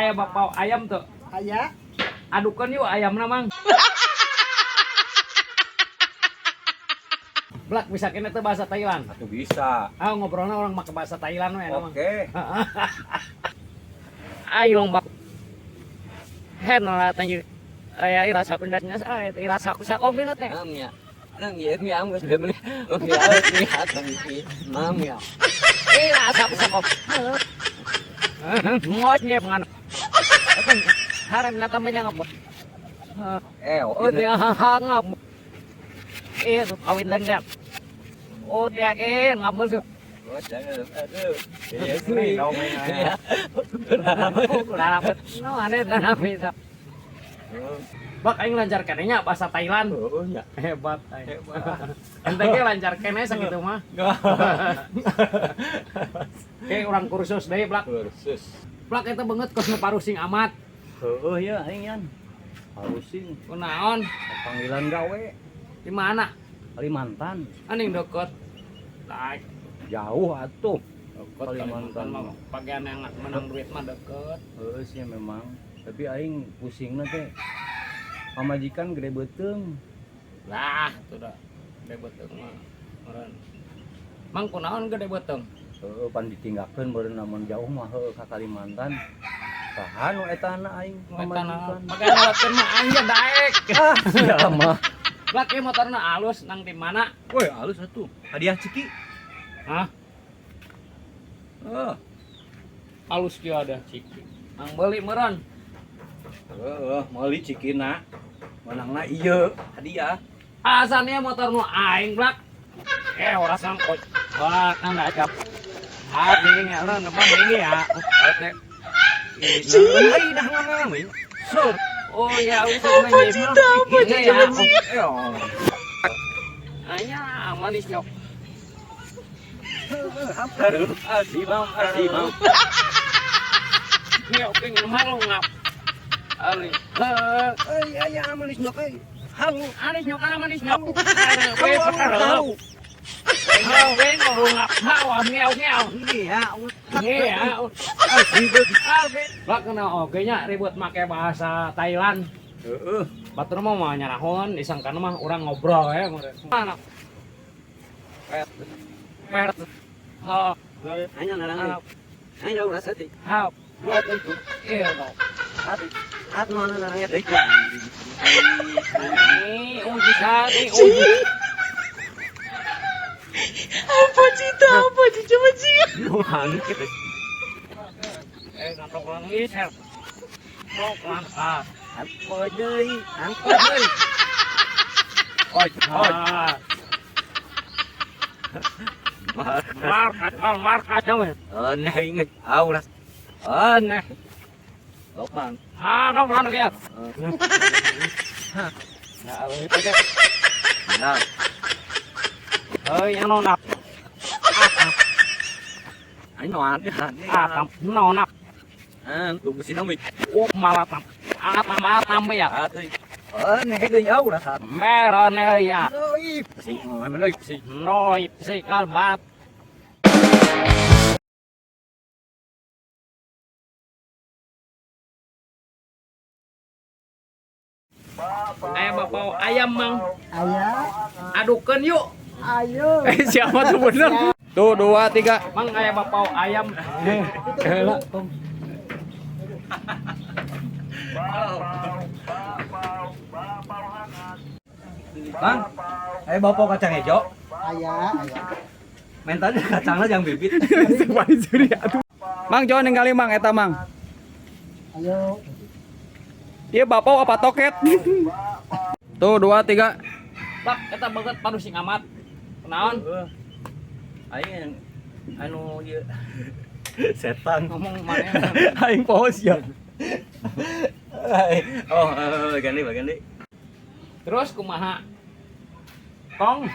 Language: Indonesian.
aya bapau ayam tuh. Aya. Adukan yuk ayamna mang. Blak bisa kena tuh bahasa Thailand. Atuh bisa. Ah ngobrolnya orang make bahasa Thailand we emang. Oke. Ayo bak. Hen lah tanya. Aya irasa pendasnya saya irasa ku sakopi teh. Namanya. Nang ya mi am geus beli. Oke, lihat nanti. Mam ya. Irasa ku sakopi. Ngosnya pengan. Harem na tamanya ngap. Oh dia hangap. Kawin lang dia. Oh dia ngap mo. No aneh na bisa. Bak aing lancar kenenya bahasa Thailand. Oh nya. Hebat. Ente ge lancar keneh sakitu mah. Kayak orang kursus deui blak. Kursus. Blak eta beungeut kos nu parusing amat. Heueuh ya aing yan. Harusin Kunaon? panggilan gawe Di mana? Kalimantan. Aning deket. Like Jauh atuh. Kalimantan mah bagian yang menang duit mah deket. Heueuh sih memang. Tapi aing pusingna teh. Pamajikan gede beuteung. Lah, itu dah. Gede beteung mah. Meureun. Mang kunaon gede beteung? Heueuh pan ditinggalkeun beureun namun jauh mah heueuh ka Kalimantan. Saha nu eta na aing pamajikan. Bagian lewatkeun mah anja daek. Ah, sia mah. Blak ieu motorna alus nang di mana? Woi, halus atuh. Hadiah ciki. Hah? Alus kieu ada ciki. Mang beuli meureun. Heeh, meuli cikina. Menangna ieu hadiah. Asalnya motor nu aing blak. Ora sangkot. Wah, kan acap. Abi ngaran apa ini ya? Oke. Ai dah ngomong we. Sur. Oh ya, usah main game. Ya. Anya manis nyok. Asih bang. Nyok pengen malu ngap. Ali. Aya manis nyok euy. Hang Anis nyok kana manis nyok. We pakar. We ngurungap hawa ngeau. iya. Iya. Bak kena oge nya ribut make bahasa Thailand. Heeh. Batur mah nyarahon disangkan mah urang ngobrol ya. Mana? Pert. Ha. Hanya narang. Hanya ulah sati. Ha. Buat itu. Iya dong. At mana narangnya deui. Ini uji sari uji. Apa cita? Coba sih. Nu hang kitu. Ngantok orang ini sel. Sok langkah. Apa deui? Angkat deui. Oi. Markas naman. Aneh inget. Aulas. Aneh. Lopang. Ano kaya? Nah, Ay, ano na? ay noan di han. Atam, no na. Tunggu sini mi. Malatam. Matam ba ya? Atoy. Aneh deui aulas. Meron ya. Oi. Si, meloy si. Noy, si kalbat. Ayam bapau ayam mang. Aya. Adukan yuk. Ayo. Siapa tuh bener? Tuh 2, 3. Mang ayam bapau ayam. Bang, ayo bawa kacang hijau. Aya. Mentalnya kacangnya yang bibit. Mang coba ninggalin mang eta mang. Ayo. Dia bapau apa toket? Tuh 2, 3. Pak, eta banget parusing amat. Kenaon? Aing anu ieu setan Ngomong mana? aing pos ya. Oh, ganti. Terus kumaha? Kong.